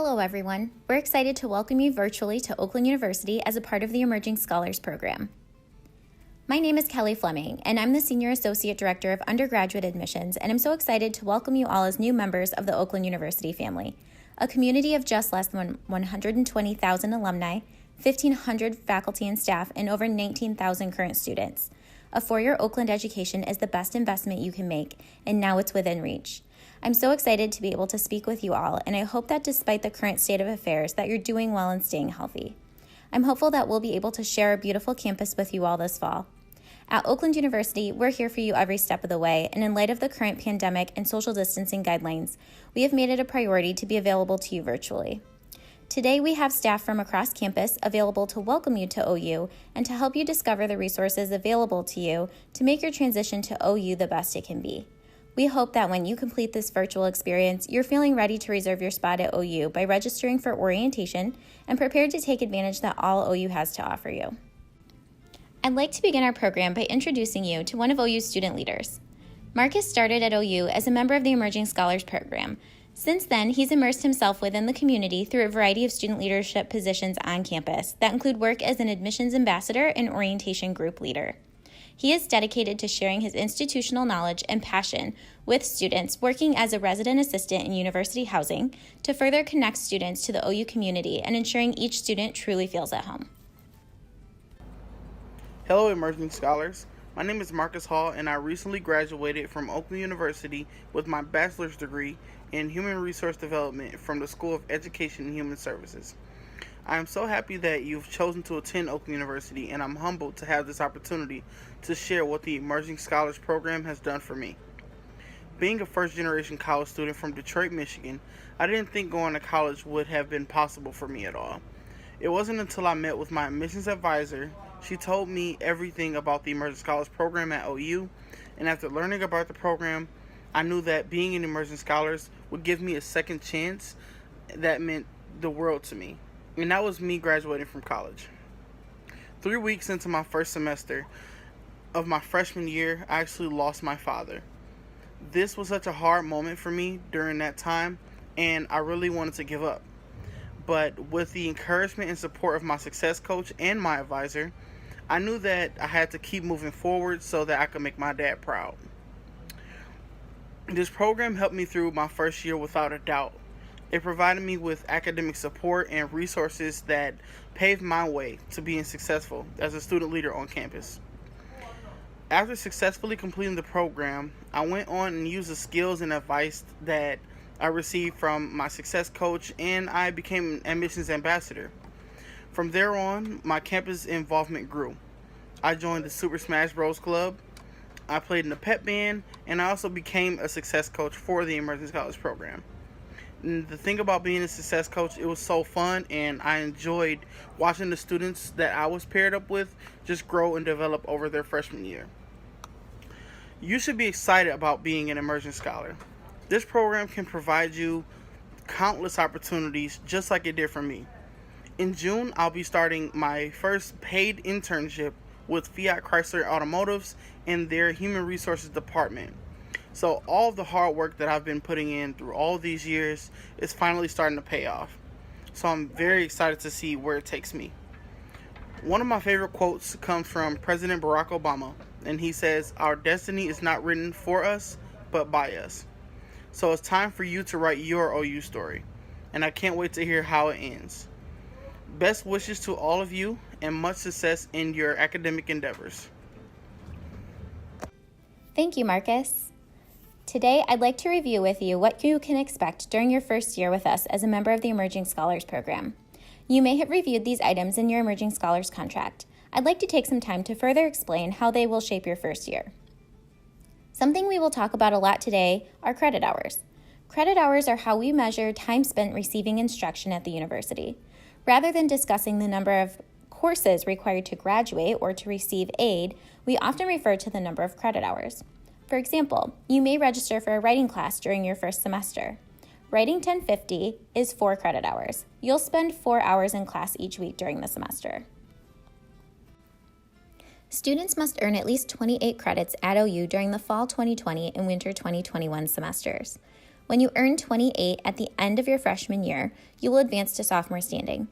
Hello everyone. We're excited to welcome you virtually to Oakland University as a part of the Emerging Scholars program. My name is Kelly Fleming, and I'm the Senior Associate Director of Undergraduate Admissions, and I'm so excited to welcome you all as new members of the Oakland University family, a community of just less than 120,000 alumni, 1,500 faculty and staff, and over 19,000 current students. A four-year Oakland education is the best investment you can make, and now it's within reach. I'm so excited to be able to speak with you all, and I hope that despite the current state of affairs, that you're doing well and staying healthy. I'm hopeful that we'll be able to share our beautiful campus with you all this fall. At Oakland University, we're here for you every step of the way, and in light of the current pandemic and social distancing guidelines, we have made it a priority to be available to you virtually. Today, we have staff from across campus available to welcome you to OU and to help you discover the resources available to you to make your transition to OU the best it can be. We hope that when you complete this virtual experience, you're feeling ready to reserve your spot at OU by registering for orientation and prepared to take advantage that all OU has to offer you. I'd like to begin our program by introducing you to one of OU's student leaders. Marcus started at OU as a member of the Emerging Scholars program. Since then, he's immersed himself within the community through a variety of student leadership positions on campus that include work as an admissions ambassador and orientation group leader. He is dedicated to sharing his institutional knowledge and passion with students, working as a resident assistant in university housing to further connect students to the OU community and ensuring each student truly feels at home. Hello, Emerging Scholars. My name is Marcus Hall, and I recently graduated from Oakland University with my bachelor's degree in Human Resource Development from the School of Education and Human Services. I am so happy that you've chosen to attend Oakland University, and I'm humbled to have this opportunity to share what the Emerging Scholars program has done for me. Being a first-generation college student from Detroit, Michigan, I didn't think going to college would have been possible for me at all. It wasn't until I met with my admissions advisor. She told me everything about the Emerging Scholars program at OU, and after learning about the program, I knew that being an Emerging Scholars would give me a second chance that meant the world to me. And that was me graduating from college. 3 weeks into my first semester of my freshman year, I actually lost my father. This was such a hard moment for me during that time, and I really wanted to give up. But with the encouragement and support of my success coach and my advisor, I knew that I had to keep moving forward so that I could make my dad proud. This program helped me through my first year without a doubt. It provided me with academic support and resources that paved my way to being successful as a student leader on campus. After successfully completing the program, I went on and used the skills and advice that I received from my success coach, and I became an admissions ambassador. From there on, my campus involvement grew. I joined the Super Smash Bros. Club, I played in the pep band, and I also became a success coach for the Emerging Scholars program. And the thing about being a success coach, it was so fun, and I enjoyed watching the students that I was paired up with just grow and develop over their freshman year. You should be excited about being an Emerging Scholar. This program can provide you countless opportunities just like it did for me. In June, I'll be starting my first paid internship with FYAC Chrysler Automotives in their Human Resources Department. So all of the hard work that I've been putting in through all these years is finally starting to pay off. So I'm very excited to see where it takes me. One of my favorite quotes comes from President Barack Obama, and he says, "Our destiny is not written for us, but by us." So it's time for you to write your OU story, and I can't wait to hear how it ends. Best wishes to all of you, and much success in your academic endeavors. Thank you, Marcus. Today, I'd like to review with you what you can expect during your first year with us as a member of the Emerging Scholars program. You may have reviewed these items in your Emerging Scholars contract. I'd like to take some time to further explain how they will shape your first year. Something we will talk about a lot today are credit hours. Credit hours are how we measure time spent receiving instruction at the university. Rather than discussing the number of courses required to graduate or to receive aid, we often refer to the number of credit hours. For example, you may register for a writing class during your first semester. Writing 1050 is 4 credit hours. You'll spend 4 hours in class each week during the semester. Students must earn at least 28 credits at OU during the fall 2020 and winter 2021 semesters. When you earn 28 at the end of your freshman year, you will advance to sophomore standing.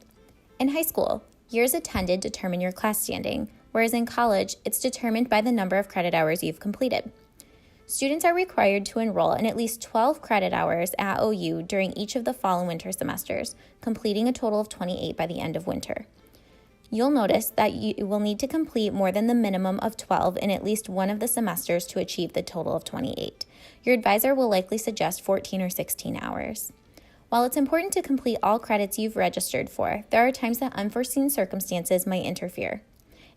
In high school, years attended determine your class standing, whereas in college, it's determined by the number of credit hours you've completed. Students are required to enroll in at least 12 credit hours at OU during each of the fall and winter semesters, completing a total of 28 by the end of winter. You'll notice that you will need to complete more than the minimum of 12 in at least one of the semesters to achieve the total of 28. Your advisor will likely suggest 14 or 16 hours. While it's important to complete all credits you've registered for, there are times that unforeseen circumstances might interfere.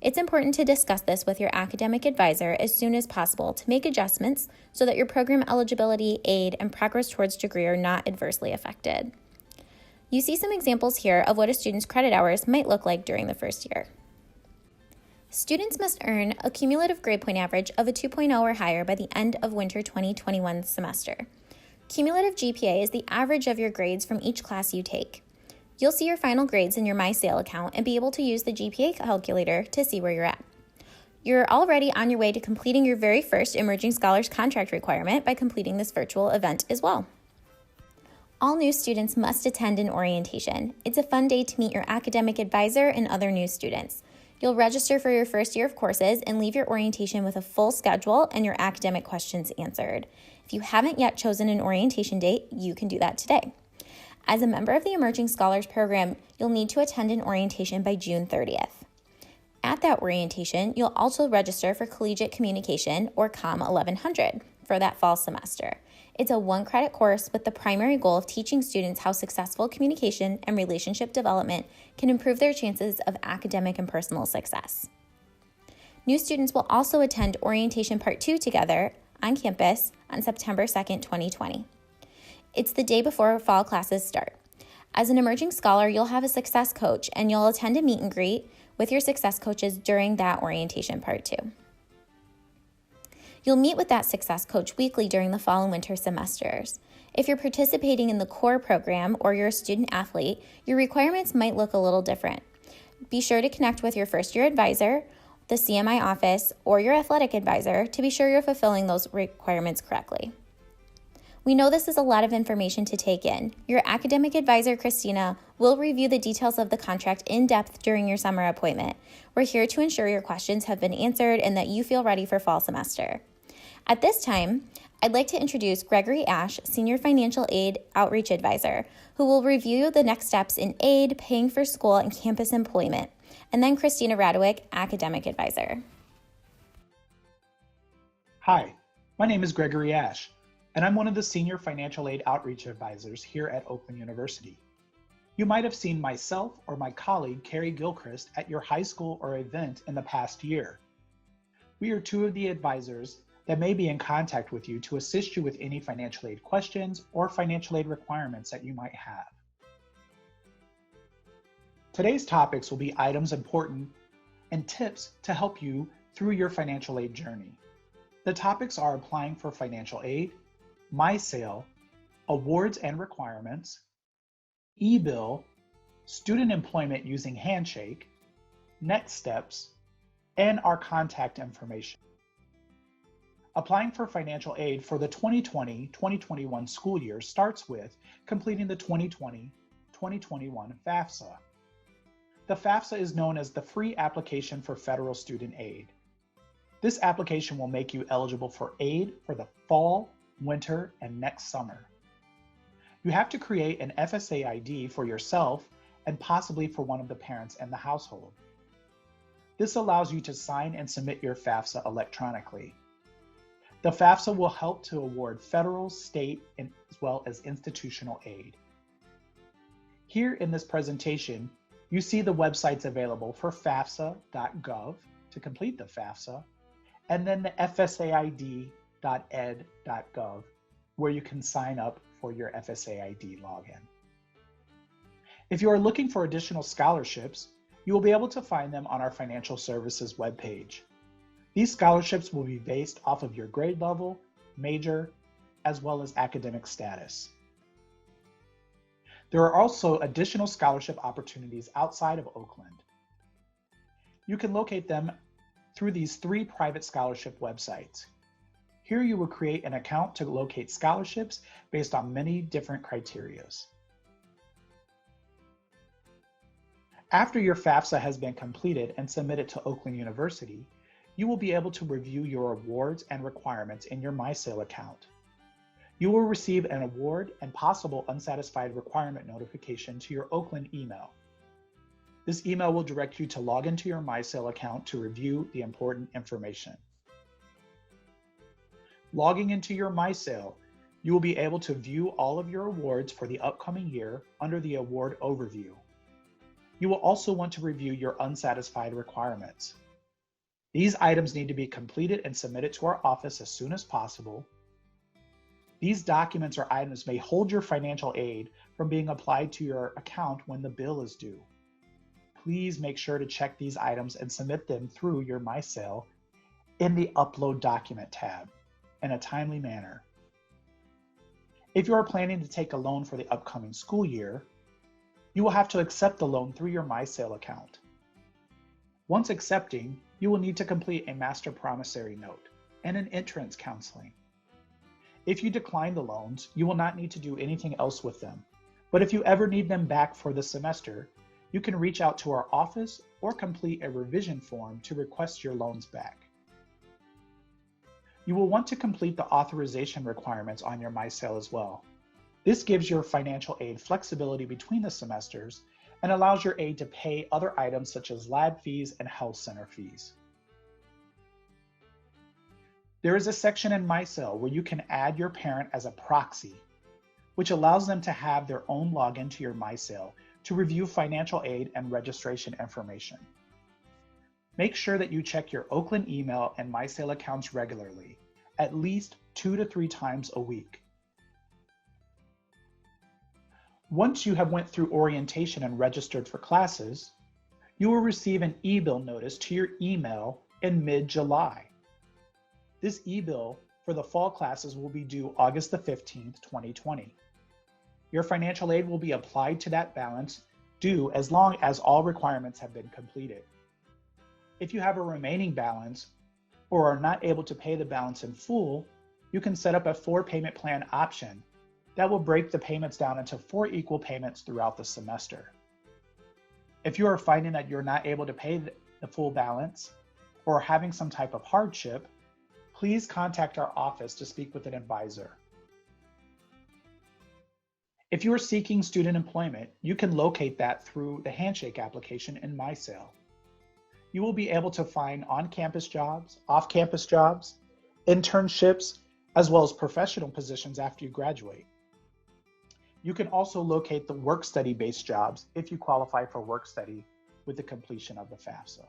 It's important to discuss this with your academic advisor as soon as possible to make adjustments so that your program eligibility, aid, and progress towards degree are not adversely affected. You see some examples here of what a student's credit hours might look like during the first year. Students must earn a cumulative grade point average of a 2.0 or higher by the end of winter 2021 semester. Cumulative GPA is the average of your grades from each class you take. You'll see your final grades in your MySale account and be able to use the GPA calculator to see where you're at. You're already on your way to completing your very first Emerging Scholars contract requirement by completing this virtual event as well. All new students must attend an orientation. It's a fun day to meet your academic advisor and other new students. You'll register for your first year of courses and leave your orientation with a full schedule and your academic questions answered. If you haven't yet chosen an orientation date, you can do that today. As a member of the Emerging Scholars Program, you'll need to attend an orientation by June 30th. At that orientation, you'll also register for Collegiate Communication, or COM 1100, for that fall semester. It's a one-credit course with the primary goal of teaching students how successful communication and relationship development can improve their chances of academic and personal success. New students will also attend Orientation Part 2 together on campus on September 2nd, 2020. It's the day before fall classes start. As an emerging scholar, you'll have a success coach, and you'll attend a meet and greet with your success coaches during that Orientation Part 2. You'll meet with that success coach weekly during the fall and winter semesters. If you're participating in the core program or you're a student athlete, your requirements might look a little different. Be sure to connect with your first year advisor, the CMI office, or your athletic advisor to be sure you're fulfilling those requirements correctly. We know this is a lot of information to take in. Your academic advisor, Christina, will review the details of the contract in depth during your summer appointment. We're here to ensure your questions have been answered and that you feel ready for fall semester. At this time, I'd like to introduce Gregory Ash, Senior Financial Aid Outreach Advisor, who will review the next steps in aid, paying for school, and campus employment, and then Christina Radowick, Academic Advisor. Hi, my name is Gregory Ash, and I'm one of the Senior Financial Aid Outreach Advisors here at Oakland University. You might have seen myself or my colleague, Carrie Gilchrist, at your high school or event in the past year. We are two of the advisors that may be in contact with you to assist you with any financial aid questions or financial aid requirements that you might have. Today's topics will be items important and tips to help you through your financial aid journey. The topics are applying for financial aid, MySale, awards and requirements, e-bill, student employment using Handshake, next steps, and our contact information. Applying for financial aid for the 2020-2021 school year starts with completing the 2020-2021 FAFSA. The FAFSA is known as the Free Application for Federal Student Aid. This application will make you eligible for aid for the fall, winter, and next summer. You have to create an FSA ID for yourself and possibly for one of the parents in the household. This allows you to sign and submit your FAFSA electronically. The FAFSA will help to award federal, state, as well as institutional aid. Here in this presentation, you see the websites available for FAFSA.gov to complete the FAFSA, and then the FSAID.ed.gov, where you can sign up for your FSAID login. If you are looking for additional scholarships, you will be able to find them on our financial services webpage. These scholarships will be based off of your grade level, major, as well as academic status. There are also additional scholarship opportunities outside of Oakland. You can locate them through these three private scholarship websites. Here you will create an account to locate scholarships based on many different criteria. After your FAFSA has been completed and submitted to Oakland University, you will be able to review your awards and requirements in your MySale account. You will receive an award and possible unsatisfied requirement notification to your Oakland email. This email will direct you to log into your MySale account to review the important information. Logging into your MySale, you will be able to view all of your awards for the upcoming year under the Award Overview. You will also want to review your unsatisfied requirements. These items need to be completed and submitted to our office as soon as possible. These documents or items may hold your financial aid from being applied to your account when the bill is due. Please make sure to check these items and submit them through your MySale in the Upload Document tab in a timely manner. If you are planning to take a loan for the upcoming school year, you will have to accept the loan through your MySale account. Once accepting, you will need to complete a master promissory note and an entrance counseling. If you decline the loans, you will not need to do anything else with them. But if you ever need them back for the semester, you can reach out to our office or complete a revision form to request your loans back. You will want to complete the authorization requirements on your MySale as well. This gives your financial aid flexibility between the semesters and allows your aid to pay other items such as lab fees and health center fees. There is a section in MySale where you can add your parent as a proxy, which allows them to have their own login to your MySale to review financial aid and registration information. Make sure that you check your Oakland email and MySale accounts regularly, at least 2 to 3 times a week. Once you have went through orientation and registered for classes, you will receive an e-bill notice to your email in mid-July. This e-bill for the fall classes will be due August the 15th, 2020. Your financial aid will be applied to that balance due as long as all requirements have been completed. If you have a remaining balance or are not able to pay the balance in full, you can set up a 4-payment plan option that will break the payments down into 4 equal payments throughout the semester. If you are finding that you're not able to pay the full balance or are having some type of hardship, please contact our office to speak with an advisor. If you are seeking student employment, you can locate that through the Handshake application in MySale. You will be able to find on-campus jobs, off-campus jobs, internships, as well as professional positions after you graduate. You can also locate the work-study-based jobs if you qualify for work-study with the completion of the FAFSA.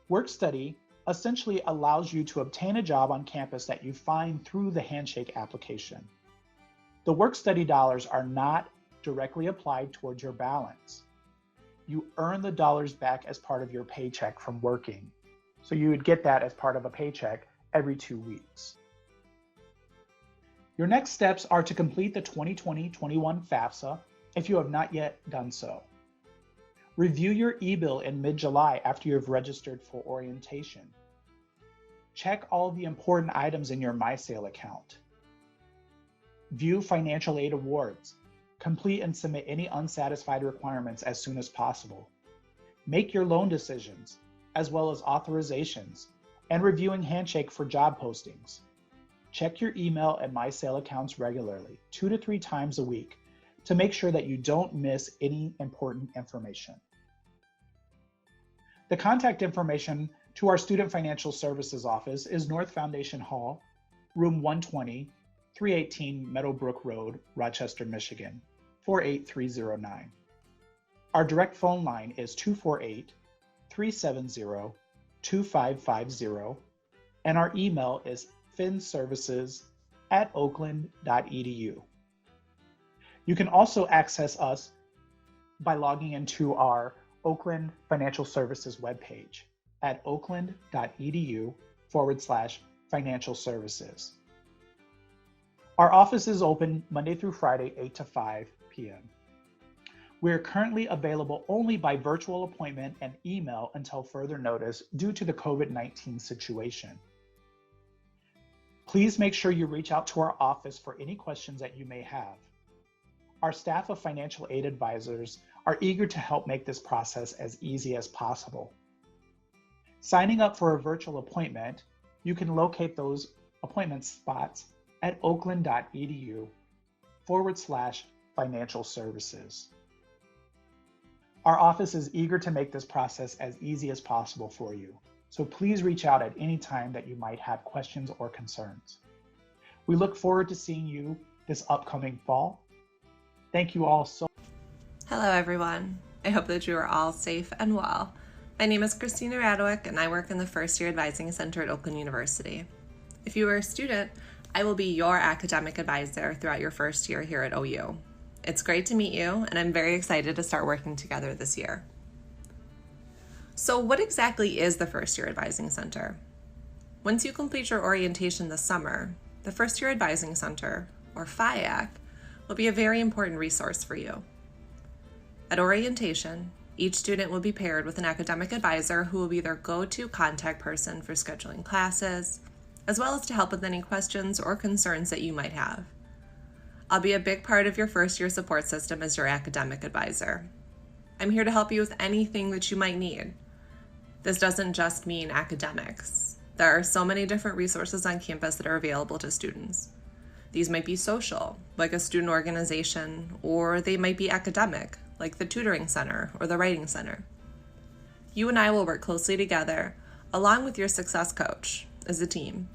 Work-study essentially allows you to obtain a job on campus that you find through the Handshake application. The work-study dollars are not directly applied towards your balance. You earn the dollars back as part of your paycheck from working. So you would get that as part of a paycheck every 2 weeks. Your next steps are to complete the 2020-21 FAFSA if you have not yet done so. Review your e-bill in mid-July after you have registered for orientation. Check all the important items in your MySale account. View financial aid awards. Complete and submit any unsatisfied requirements as soon as possible. Make your loan decisions, as well as authorizations, and reviewing Handshake for job postings. Check your email and MySale accounts regularly, 2 to 3 times a week, to make sure that you don't miss any important information. The contact information to our Student Financial Services office is North Foundation Hall, room 120, 318 Meadowbrook Road, Rochester, Michigan, 48309. Our direct phone line is 248-370-2550, and our email is finservices@oakland.edu. You can also access us by logging into our Oakland Financial Services webpage at oakland.edu/financial services. Our office is open Monday through Friday, 8 to 5 p.m. We are currently available only by virtual appointment and email until further notice due to the COVID-19 situation. Please make sure you reach out to our office for any questions that you may have. Our staff of financial aid advisors are eager to help make this process as easy as possible. Signing up for a virtual appointment, you can locate those appointment spots at oakland.edu/financialservices. Our office is eager to make this process as easy as possible for you, so please reach out at any time that you might have questions or concerns. We look forward to seeing you this upcoming fall. Thank you all so much. Hello everyone. I hope that you are all safe and well. My name is Christina Radwick and I work in the First Year Advising Center at Oakland University. If you are a student, I will be your academic advisor throughout your first year here at OU. It's great to meet you and I'm very excited to start working together this year. So what exactly is the First Year Advising Center? Once you complete your orientation this summer, the First Year Advising Center, or FYAC, will be a very important resource for you. At orientation, each student will be paired with an academic advisor who will be their go-to contact person for scheduling classes, as well as to help with any questions or concerns that you might have. I'll be a big part of your first year support system as your academic advisor. I'm here to help you with anything that you might need. This doesn't just mean academics. There are so many different resources on campus that are available to students. These might be social, like a student organization, or they might be academic, like the tutoring center or the writing center. You and I will work closely together, along with your success coach, as a team.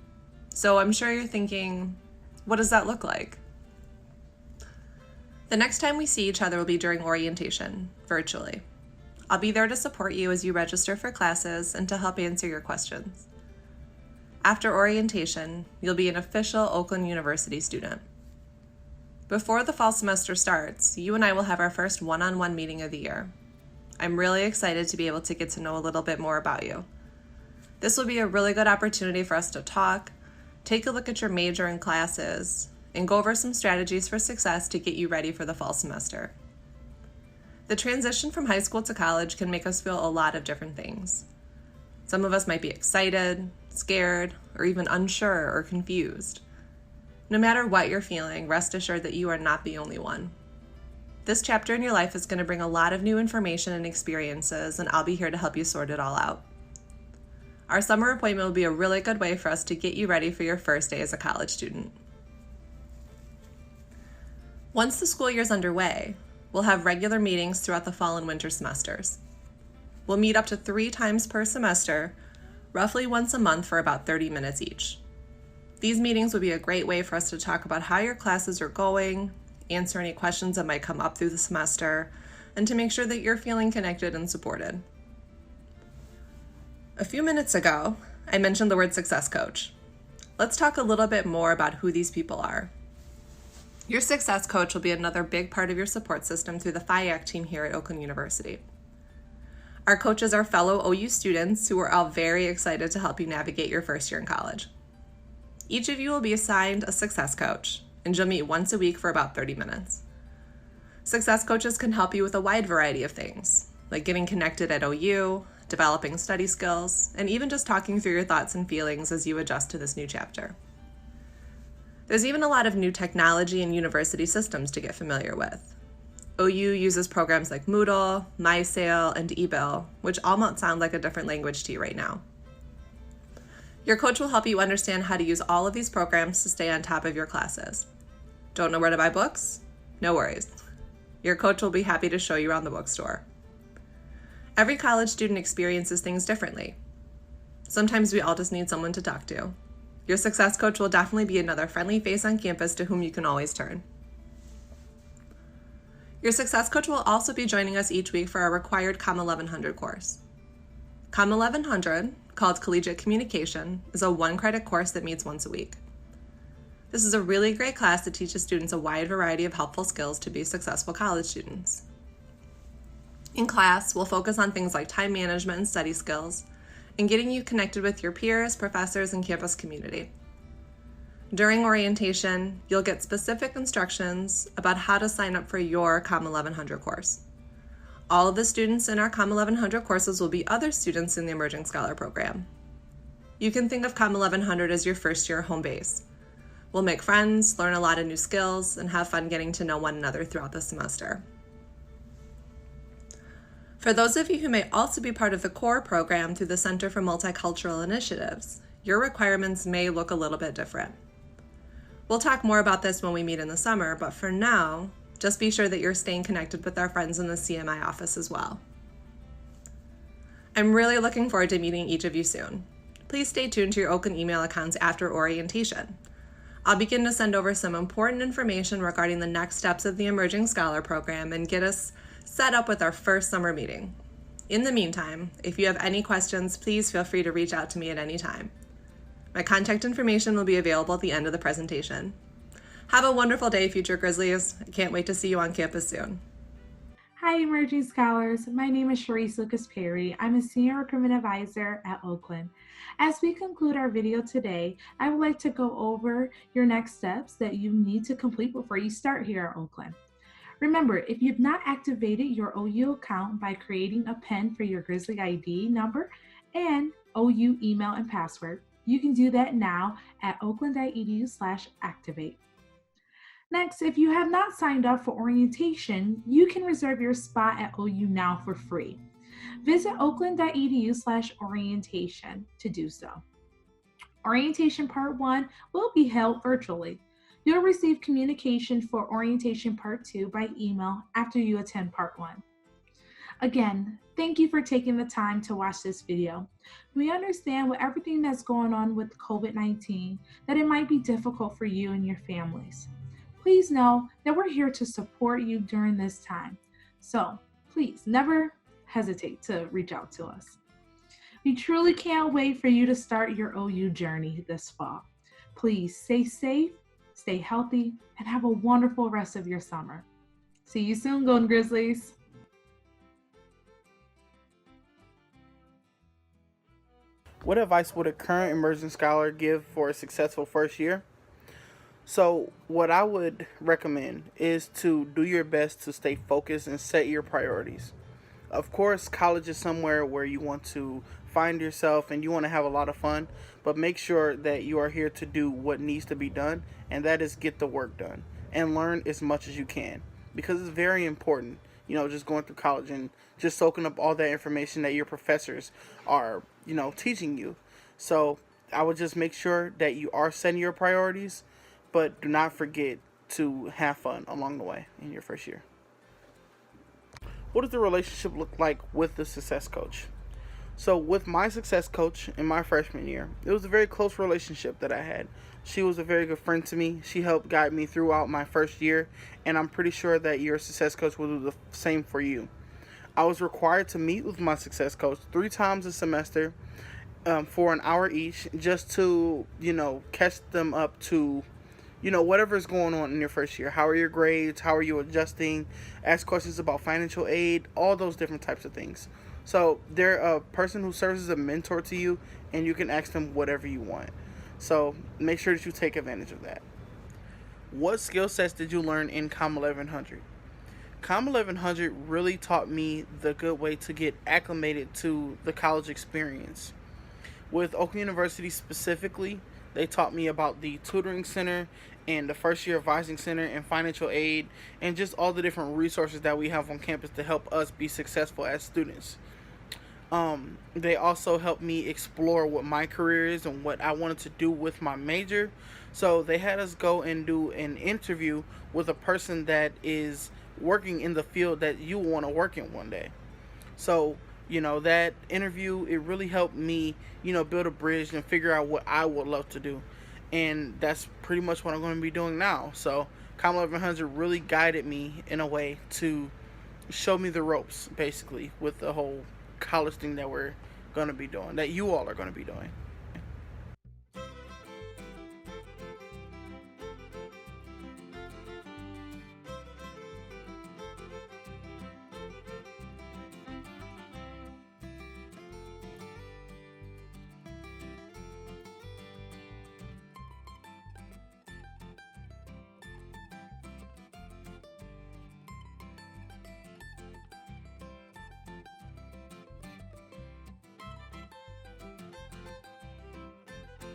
So I'm sure you're thinking, what does that look like? The next time we see each other will be during orientation, virtually. I'll be there to support you as you register for classes and to help answer your questions. After orientation, you'll be an official Oakland University student. Before the fall semester starts, you and I will have our first one-on-one meeting of the year. I'm really excited to be able to get to know a little bit more about you. This will be a really good opportunity for us to talk, take a look at your major and classes, and go over some strategies for success to get you ready for the fall semester. The transition from high school to college can make us feel a lot of different things. Some of us might be excited, scared, or even unsure or confused. No matter what you're feeling, rest assured that you are not the only one. This chapter in your life is going to bring a lot of new information and experiences, and I'll be here to help you sort it all out. Our summer appointment will be a really good way for us to get you ready for your first day as a college student. Once the school year is underway, we'll have regular meetings throughout the fall and winter semesters. We'll meet up to 3 times per semester, roughly once a month for about 30 minutes each. These meetings will be a great way for us to talk about how your classes are going, answer any questions that might come up through the semester, and to make sure that you're feeling connected and supported. A few minutes ago, I mentioned the word success coach. Let's talk a little bit more about who these people are. Your success coach will be another big part of your support system through the FYAC team here at Oakland University. Our coaches are fellow OU students who are all very excited to help you navigate your first year in college. Each of you will be assigned a success coach, and you'll meet once a week for about 30 minutes. Success coaches can help you with a wide variety of things, like getting connected at OU, developing study skills, and even just talking through your thoughts and feelings as you adjust to this new chapter. There's even a lot of new technology and university systems to get familiar with. OU uses programs like Moodle, MySail, and eBill, which all might sound like a different language to you right now. Your coach will help you understand how to use all of these programs to stay on top of your classes. Don't know where to buy books? No worries. Your coach will be happy to show you around the bookstore. Every college student experiences things differently. Sometimes we all just need someone to talk to. Your success coach will definitely be another friendly face on campus to whom you can always turn. Your success coach will also be joining us each week for our required COM 1100 course. COM 1100, called Collegiate Communication, is a 1-credit course that meets once a week. This is a really great class that teaches students a wide variety of helpful skills to be successful college students. In class, we'll focus on things like time management and study skills, and getting you connected with your peers, professors, and campus community. During orientation, you'll get specific instructions about how to sign up for your COM 1100 course. All of the students in our COM 1100 courses will be other students in the Emerging Scholar program. you can think of COM 1100 as your first year home base. We'll make friends, learn a lot of new skills, and have fun getting to know one another throughout the semester. For those of you who may also be part of the core program through the Center for Multicultural Initiatives, your requirements may look a little bit different. We'll talk more about this when we meet in the summer, but for now, just be sure that you're staying connected with our friends in the CMI office as well. I'm really looking forward to meeting each of you soon. Please stay tuned to your Oakland email accounts after orientation. I'll begin to send over some important information regarding the next steps of the Emerging Scholar Program and get us set up with our first summer meeting. In the meantime, if you have any questions, please feel free to reach out to me at any time. My contact information will be available at the end of the presentation. Have a wonderful day, future Grizzlies. I can't wait to see you on campus soon. Hi, Emerging Scholars. My name is Sharice Lucas-Perry. I'm a Senior Recruitment Advisor at Oakland. As we conclude our video today, I would like to go over your next steps that you need to complete before you start here at Oakland. Remember, if you've not activated your OU account by creating a PIN for your Grizzly ID number and OU email and password, you can do that now at oakland.edu/activate. Next, if you have not signed up for orientation, you can reserve your spot at OU now for free. Visit oakland.edu/orientation to do so. Orientation Part 1 will be held virtually. You'll receive communication for Orientation Part 2 by email after you attend Part 1. Again, thank you for taking the time to watch this video. We understand with everything that's going on with COVID-19 that it might be difficult for you and your families. Please know that we're here to support you during this time. So please never hesitate to reach out to us. We truly can't wait for you to start your OU journey this fall. Please stay safe, stay healthy, and have a wonderful rest of your summer. See you soon, Golden Grizzlies. What advice would a current emerging scholar give for a successful first year? So what I would recommend is to do your best to stay focused and set your priorities. Of course, college is somewhere where you want to find yourself and you want to have a lot of fun, but make sure that you are here to do what needs to be done, and that is get the work done and learn as much as you can, because it's very important, just going through college and just soaking up all that information that your professors are, teaching you. So I would just make sure that you are setting your priorities, but do not forget to have fun along the way in your first year. What does the relationship look like with the success coach? So with my success coach in my freshman year, it was a very close relationship that I had. She was a very good friend to me. She helped guide me throughout my first year, and I'm pretty sure that your success coach will do the same for you. I was required to meet with my success coach 3 times a semester for an hour each, just to, catch them up to whatever is going on in your first year. How are your grades? How are you adjusting? Ask questions about financial aid, all those different types of things. So they're a person who serves as a mentor to you, and you can ask them whatever you want. So make sure that you take advantage of that. What skill sets did you learn in COM 1100? COM 1100 really taught me the good way to get acclimated to the college experience. With Oakland University specifically, they taught me about the tutoring center and the first year advising center and financial aid and just all the different resources that we have on campus to help us be successful as students. They also helped me explore what my career is and what I wanted to do with my major. So they had us go and do an interview with a person that is working in the field that you want to work in one day. So that interview, it really helped me, build a bridge and figure out what I would love to do. And that's pretty much what I'm going to be doing now. So COM 1100 really guided me in a way to show me the ropes, basically, with the whole college thing that we're going to be doing, that you all are going to be doing.